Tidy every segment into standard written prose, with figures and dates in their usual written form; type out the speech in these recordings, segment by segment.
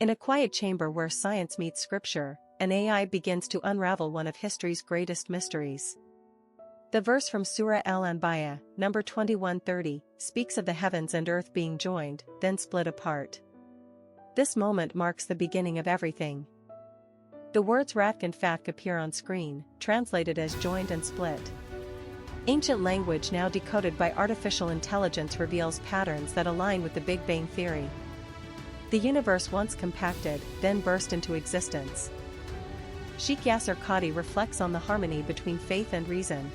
In a quiet chamber where science meets scripture, an AI begins to unravel one of history's greatest mysteries. The verse from Surah Al-Anbiya, number 2130, speaks of the heavens and earth being joined, then split apart. This moment marks the beginning of everything. The words ratq and fatq appear on screen, translated as joined and split. Ancient language now decoded by artificial intelligence reveals patterns that align with the Big Bang Theory. The universe once compacted, then burst into existence. Sheikh Yasir Qadhi reflects on the harmony between faith and reason.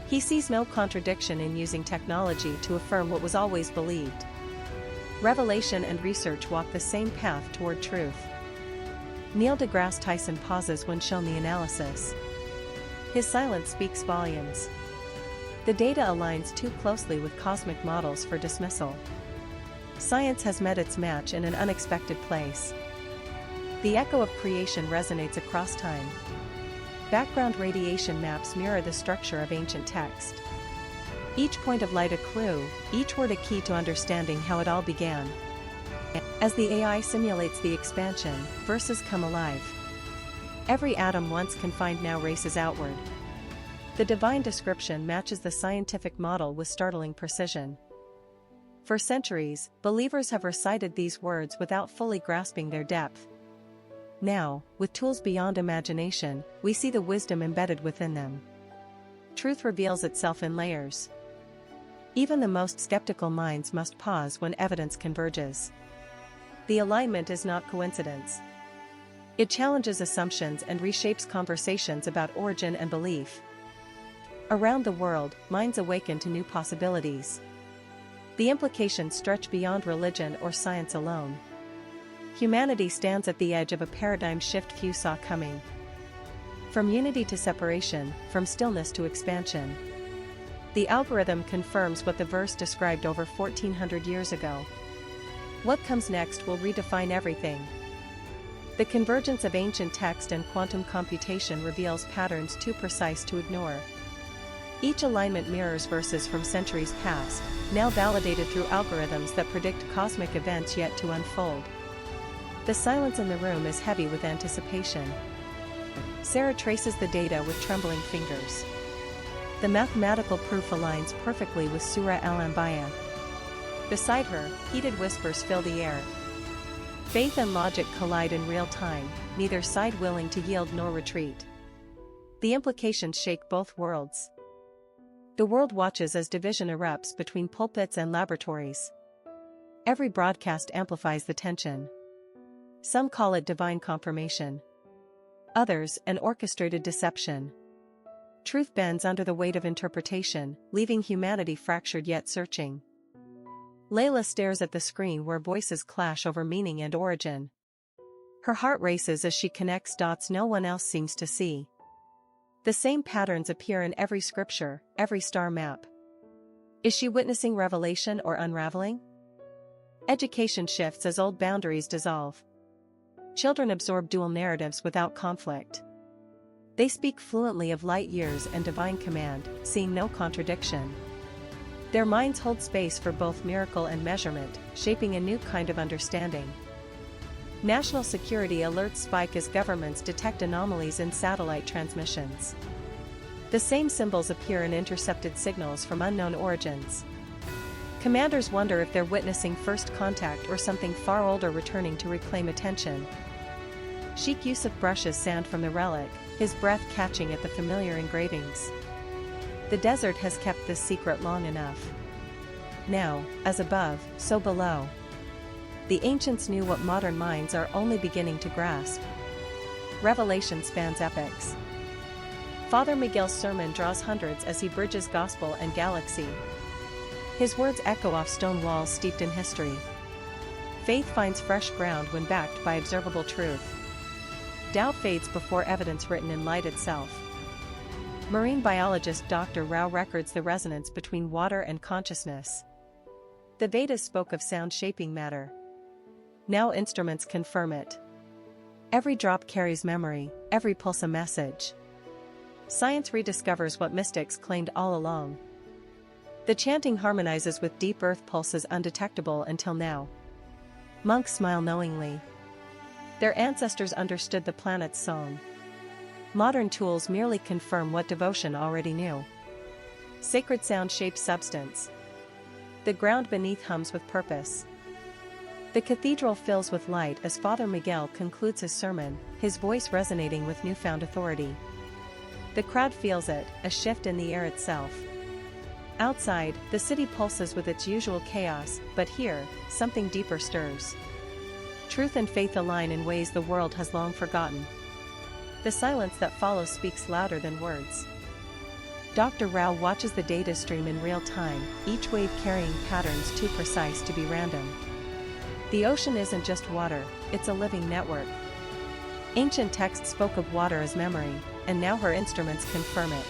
He sees no contradiction in using technology to affirm what was always believed. Revelation and research walk the same path toward truth. Neil deGrasse Tyson pauses when shown the analysis. His silence speaks volumes. The data aligns too closely with cosmic models for dismissal. Science has met its match in an unexpected place. The echo of creation resonates across time. Background radiation maps mirror the structure of ancient text. Each point of light a clue, each word a key to understanding how it all began. As the AI simulates the expansion, verses come alive. Every atom once confined now races outward. The divine description matches the scientific model with startling precision. For centuries, believers have recited these words without fully grasping their depth. Now, with tools beyond imagination, we see the wisdom embedded within them. Truth reveals itself in layers. Even the most skeptical minds must pause when evidence converges. The alignment is not coincidence. It challenges assumptions and reshapes conversations about origin and belief. Around the world, minds awaken to new possibilities. The implications stretch beyond religion or science alone. Humanity stands at the edge of a paradigm shift few saw coming. From unity to separation, from stillness to expansion. The algorithm confirms what the verse described over 1400 years ago. What comes next will redefine everything. The convergence of ancient text and quantum computation reveals patterns too precise to ignore. Each alignment mirrors verses from centuries past, now validated through algorithms that predict cosmic events yet to unfold. The silence in the room is heavy with anticipation. Sarah traces the data with trembling fingers. The mathematical proof aligns perfectly with Surah Al-Anbiya. Beside her, heated whispers fill the air. Faith and logic collide in real time, neither side willing to yield nor retreat. The implications shake both worlds. The world watches as division erupts between pulpits and laboratories. Every broadcast amplifies the tension. Some call it divine confirmation. Others, an orchestrated deception. Truth bends under the weight of interpretation, leaving humanity fractured yet searching. Layla stares at the screen where voices clash over meaning and origin. Her heart races as she connects dots no one else seems to see. The same patterns appear in every scripture, every star map. Is she witnessing revelation or unraveling? Education shifts as old boundaries dissolve. Children absorb dual narratives without conflict. They speak fluently of light years and divine command, seeing no contradiction. Their minds hold space for both miracle and measurement, shaping a new kind of understanding. National security alerts spike as governments detect anomalies in satellite transmissions. The same symbols appear in intercepted signals from unknown origins. Commanders wonder if they're witnessing first contact or something far older returning to reclaim attention. Sheikh Yusuf brushes sand from the relic, his breath catching at the familiar engravings. The desert has kept this secret long enough. Now, as above, so below. The ancients knew what modern minds are only beginning to grasp. Revelation spans epochs. Father Miguel's sermon draws hundreds as he bridges gospel and galaxy. His words echo off stone walls steeped in history. Faith finds fresh ground when backed by observable truth. Doubt fades before evidence written in light itself. Marine biologist Dr. Rao records the resonance between water and consciousness. The Vedas spoke of sound shaping matter. Now instruments confirm it. Every drop carries memory, every pulse a message. Science rediscovers what mystics claimed all along. The chanting harmonizes with deep earth pulses undetectable until now. Monks smile knowingly. Their ancestors understood the planet's song. Modern tools merely confirm what devotion already knew. Sacred sound shapes substance. The ground beneath hums with purpose. The cathedral fills with light as Father Miguel concludes his sermon, his voice resonating with newfound authority. The crowd feels it, a shift in the air itself. Outside, the city pulses with its usual chaos, but here, something deeper stirs. Truth and faith align in ways the world has long forgotten. The silence that follows speaks louder than words. Dr. Rao watches the data stream in real time, each wave carrying patterns too precise to be random. The ocean isn't just water, it's a living network. Ancient texts spoke of water as memory, and now her instruments confirm it.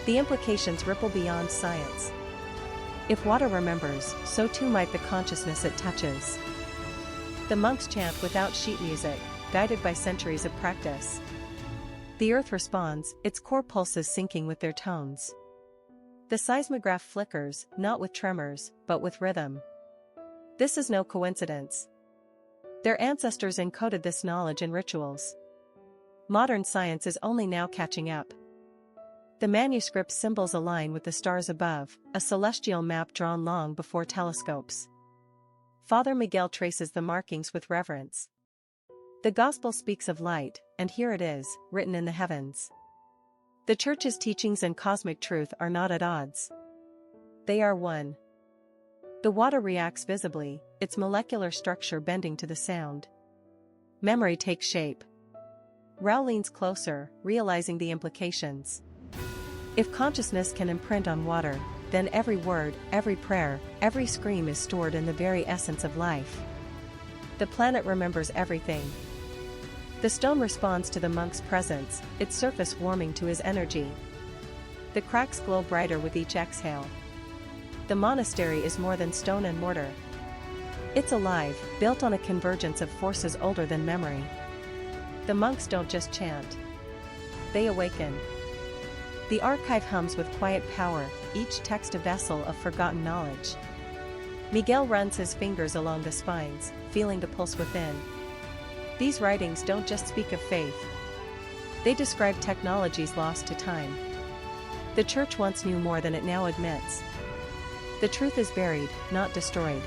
The implications ripple beyond science. If water remembers, so too might the consciousness it touches. The monks chant without sheet music, guided by centuries of practice. The earth responds, its core pulses syncing with their tones. The seismograph flickers, not with tremors, but with rhythm. This is no coincidence. Their ancestors encoded this knowledge in rituals. Modern science is only now catching up. The manuscript symbols align with the stars above, a celestial map drawn long before telescopes. Father Miguel traces the markings with reverence. The Gospel speaks of light, and here it is, written in the heavens. The Church's teachings and cosmic truth are not at odds. They are one. The water reacts visibly, its molecular structure bending to the sound. Memory takes shape. Rao leans closer, realizing the implications. If consciousness can imprint on water, then every word, every prayer, every scream is stored in the very essence of life. The planet remembers everything. The stone responds to the monk's presence, its surface warming to his energy. The cracks glow brighter with each exhale. The monastery is more than stone and mortar. It's alive, built on a convergence of forces older than memory. The monks don't just chant. They awaken. The archive hums with quiet power, each text a vessel of forgotten knowledge. Miguel runs his fingers along the spines, feeling the pulse within. These writings don't just speak of faith. They describe technologies lost to time. The Church once knew more than it now admits. The truth is buried, not destroyed.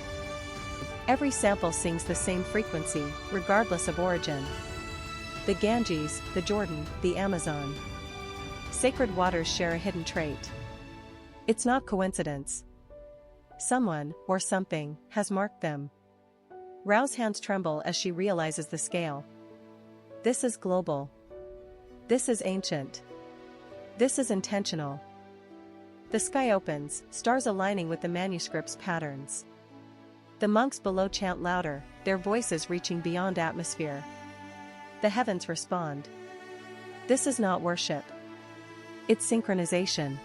Every sample sings the same frequency, regardless of origin. The Ganges, the Jordan, the Amazon. Sacred waters share a hidden trait. It's not coincidence. Someone, or something, has marked them. Rao's hands tremble as she realizes the scale. This is global. This is ancient. This is intentional. The sky opens, stars aligning with the manuscript's patterns. The monks below chant louder, their voices reaching beyond atmosphere. The heavens respond. This is not worship. It's synchronization.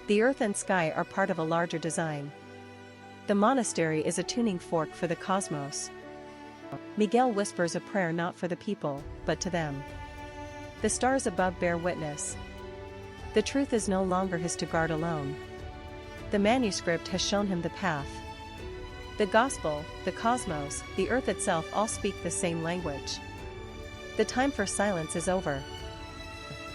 The earth and sky are part of a larger design. The monastery is a tuning fork for the cosmos. Miguel whispers a prayer not for the people, but to them. The stars above bear witness. The truth is no longer his to guard alone. The manuscript has shown him the path. The Gospel, the cosmos, the earth itself all speak the same language. The time for silence is over.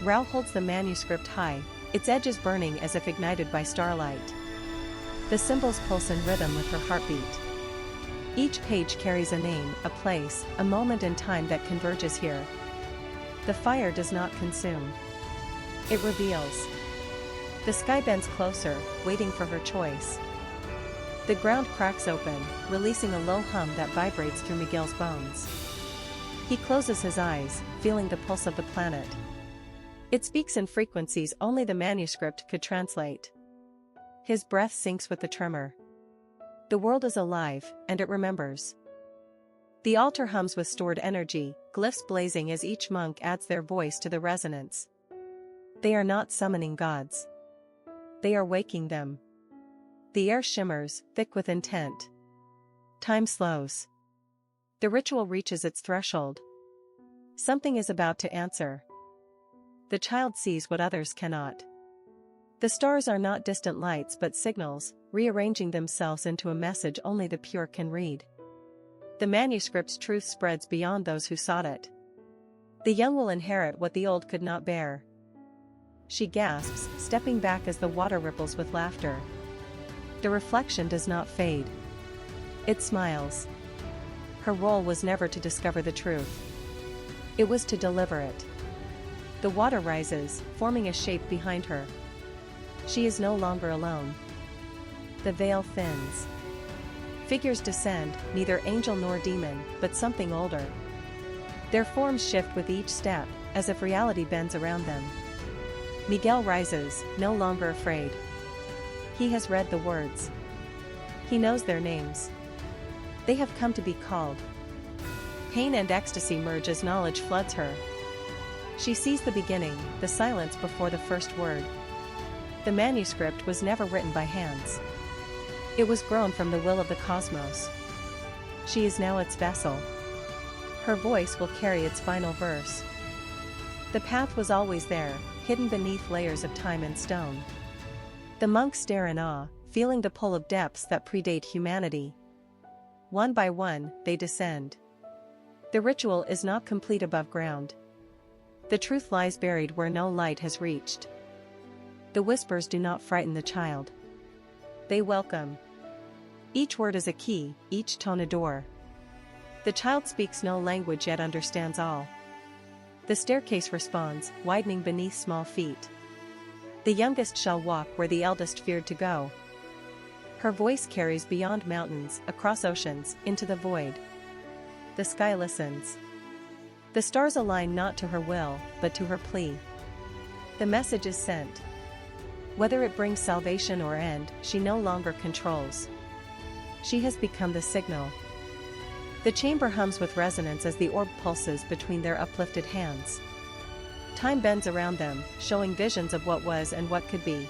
Rao holds the manuscript high, its edges burning as if ignited by starlight. The symbols pulse in rhythm with her heartbeat. Each page carries a name, a place, a moment in time that converges here. The fire does not consume. It reveals. The sky bends closer, waiting for her choice. The ground cracks open, releasing a low hum that vibrates through Miguel's bones. He closes his eyes, feeling the pulse of the planet. It speaks in frequencies only the manuscript could translate. His breath sinks with the tremor. The world is alive, and it remembers. The altar hums with stored energy, glyphs blazing as each monk adds their voice to the resonance. They are not summoning gods. They are waking them. The air shimmers, thick with intent. Time slows. The ritual reaches its threshold. Something is about to answer. The child sees what others cannot. The stars are not distant lights but signals, rearranging themselves into a message only the pure can read. The The manuscript's truth spreads beyond those who sought it. The young will inherit what the old could not bear. She gasps, stepping back as the water ripples with laughter. The reflection does not fade. It smiles. Her role was never to discover the truth. It was to deliver it. The water rises, forming a shape behind her. She is no longer alone. The veil thins. Figures descend, neither angel nor demon, but something older. Their forms shift with each step, as if reality bends around them. Miguel rises, no longer afraid. He has read the words. He knows their names. They have come to be called. Pain and ecstasy merge as knowledge floods her. She sees the beginning, the silence before the first word. The manuscript was never written by hands. It was grown from the will of the cosmos. She is now its vessel. Her voice will carry its final verse. The path was always there, hidden beneath layers of time and stone. The monks stare in awe, feeling the pull of depths that predate humanity. One by one, they descend. The ritual is not complete above ground. The truth lies buried where no light has reached. The whispers do not frighten the child. They welcome. Each word is a key, each tone a door. The child speaks no language yet understands all. The staircase responds, widening beneath small feet. The youngest shall walk where the eldest feared to go. Her voice carries beyond mountains, across oceans, into the void. The sky listens. The stars align not to her will, but to her plea. The message is sent. Whether it brings salvation or end, she no longer controls. She has become the signal. The chamber hums with resonance as the orb pulses between their uplifted hands. Time bends around them, showing visions of what was and what could be.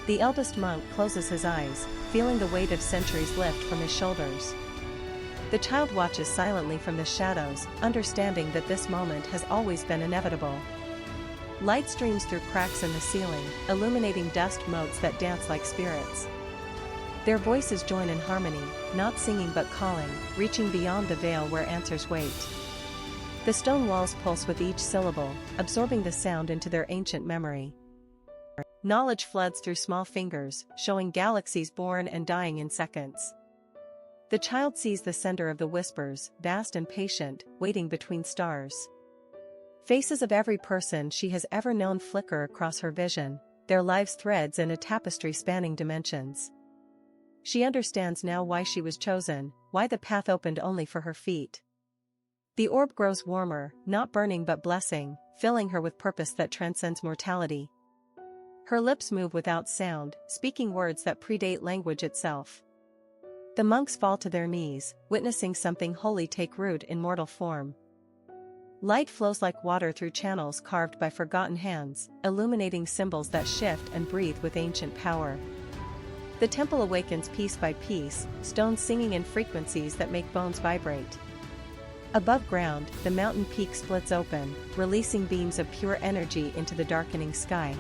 The eldest monk closes his eyes, feeling the weight of centuries lift from his shoulders. The child watches silently from the shadows, understanding that this moment has always been inevitable. Light streams through cracks in the ceiling, illuminating dust motes that dance like spirits. Their voices join in harmony, not singing but calling, reaching beyond the veil where answers wait. The stone walls pulse with each syllable, absorbing the sound into their ancient memory. Knowledge floods through small fingers, showing galaxies born and dying in seconds. The child sees the sender of the whispers, vast and patient, waiting between stars. Faces of every person she has ever known flicker across her vision, their lives threads in a tapestry spanning dimensions. She understands now why she was chosen, why the path opened only for her feet. The orb grows warmer, not burning but blessing, filling her with purpose that transcends mortality. Her lips move without sound, speaking words that predate language itself. The monks fall to their knees, witnessing something holy take root in mortal form. Light flows like water through channels carved by forgotten hands, illuminating symbols that shift and breathe with ancient power. The temple awakens piece by piece, stones singing in frequencies that make bones vibrate. Above ground, the mountain peak splits open, releasing beams of pure energy into the darkening sky.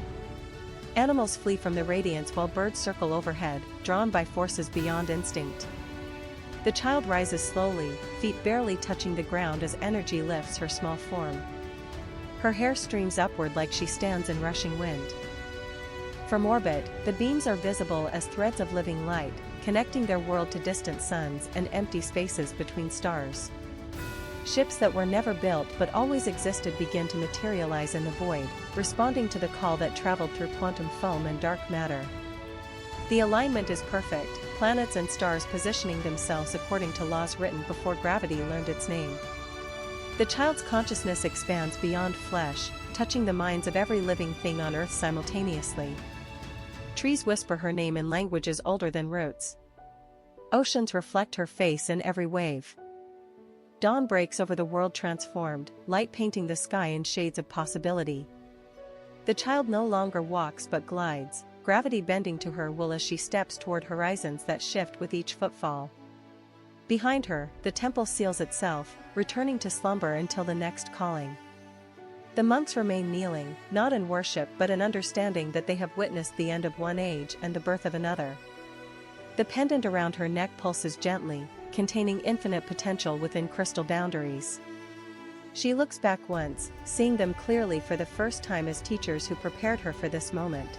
Animals flee from the radiance while birds circle overhead, drawn by forces beyond instinct. The child rises slowly, feet barely touching the ground as energy lifts her small form. Her hair streams upward like she stands in rushing wind. From orbit, the beams are visible as threads of living light, connecting their world to distant suns and empty spaces between stars. Ships that were never built but always existed begin to materialize in the void, responding to the call that traveled through quantum foam and dark matter. The alignment is perfect, planets and stars positioning themselves according to laws written before gravity learned its name. The child's consciousness expands beyond flesh, touching the minds of every living thing on Earth simultaneously. Trees whisper her name in languages older than roots. Oceans reflect her face in every wave. Dawn breaks over the world transformed, light painting the sky in shades of possibility. The child no longer walks but glides, gravity bending to her will as she steps toward horizons that shift with each footfall. Behind her, the temple seals itself, returning to slumber until the next calling. The monks remain kneeling, not in worship but in understanding that they have witnessed the end of one age and the birth of another. The pendant around her neck pulses gently, containing infinite potential within crystal boundaries. She looks back once, seeing them clearly for the first time as teachers who prepared her for this moment.